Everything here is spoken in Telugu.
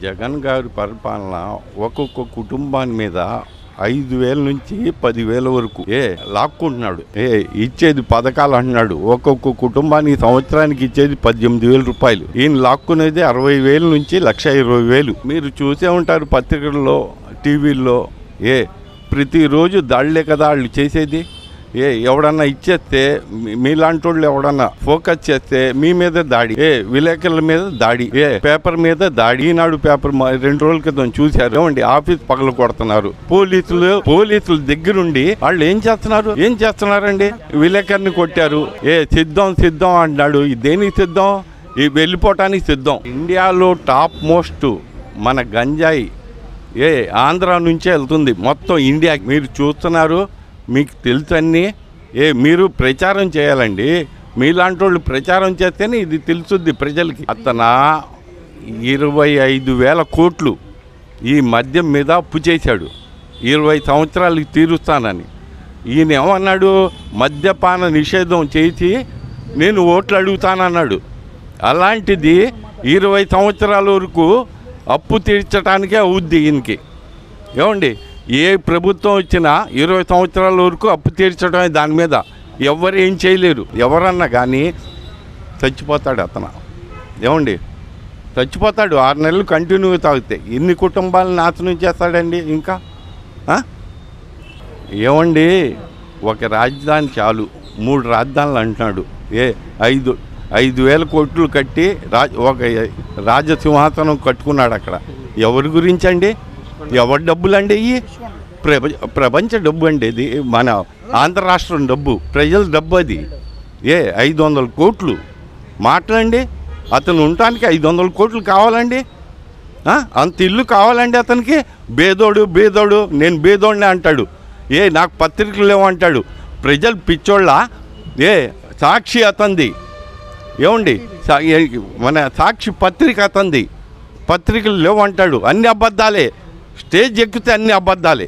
జగన్ గారి పరిపాలన ఒక్కొక్క కుటుంబాన్ని మీద 5,000 నుంచి 10,000 వరకు లాక్కుంటున్నాడు. ఇచ్చేది పథకాలు అంటున్నాడు. ఒక్కొక్క కుటుంబానికి సంవత్సరానికి ఇచ్చేది 18,000 రూపాయలు. ఈయన లాక్కునేది 60,000 నుంచి 1,20,000. మీరు చూసే ఉంటారు పత్రికల్లో, టీవీల్లో. ప్రతిరోజు దాడులే కదా వాళ్ళు చేసేది. ఎవడన్నా ఇచ్చేస్తే, మీలాంటి వాళ్ళు ఎవడన్నా ఫోకస్ చేస్తే మీ మీద దాడి, విలేకరుల మీద దాడి, పేపర్ మీద దాడి. ఈనాడు పేపర్ 2 రోజుల క్రితం చూశారు. ఏమండి, ఆఫీస్ పగలు కొడుతున్నారు. పోలీసుల దగ్గరుండి వాళ్ళు ఏం చేస్తున్నారండి? విలేకరిని కొట్టారు. సిద్ధం అంటున్నాడు. దేనికి సిద్ధం? వెళ్ళిపోవటానికి సిద్ధం. ఇండియాలో టాప్ మోస్ట్ మన గంజాయి ఆంధ్ర నుంచే వెళ్తుంది మొత్తం ఇండియాకి. మీరు చూస్తున్నారు, మీకు తెలుసన్నీ. మీరు ప్రచారం చేయాలండి. మీలాంటి వాళ్ళు ప్రచారం చేస్తేనే ఇది తెలుసుద్ది ప్రజలకి. అతను 25,000 కోట్లు ఈ మద్యం మీద అప్పు చేశాడు. 20 సంవత్సరాలకి తీరుస్తానని. ఈయన ఏమన్నాడు? మద్యపాన నిషేధం చేసి నేను ఓట్లు అడుగుతానన్నాడు. అలాంటిది 20 సంవత్సరాల వరకు అప్పు తీర్చడానికే అవుద్ది ఈయనకి. ఏమండి, ఏ ప్రభుత్వం వచ్చినా 20 సంవత్సరాల వరకు అప్పు తీర్చడమే. దాని మీద ఎవరు ఏం చేయలేరు. ఎవరన్నా కానీ చచ్చిపోతాడు అతను. ఏమండి, చచ్చిపోతాడు. 6 నెలలు కంటిన్యూగా తాగితే. ఎన్ని కుటుంబాలను నాశనం చేస్తాడండి ఇంకా? ఏమండి, ఒక రాజధాని చాలు, 3 రాజధానులు అంటున్నాడు. 5,000 కోట్లు కట్టి ఒక రాజసింహాసనం కట్టుకున్నాడు అక్కడ. ఎవరి గురించి అండి? ఎవరి డబ్బులండి? ఇవి ప్రపంచ డబ్బు అండి. ఇది మన ఆంధ్ర రాష్ట్రం డబ్బు, ప్రజల డబ్బు. అది 500 కోట్లు మాట్లాడండి. అతను ఉండటానికి 500 కోట్లు కావాలండి? అంత ఇల్లు కావాలండి అతనికి? బేదోడు నేను బేదోడినే అంటాడు. నాకు పత్రికలు లేవంటాడు. ప్రజలు పిచ్చోళ్ళ? సాక్షి అతంది. ఏమండి, మన సాక్షి పత్రిక అతంది. పత్రికలు లేవంటాడు. అన్ని అబద్ధాలే. స్టేజ్ ఎక్కితే అన్ని అబద్ధాలే.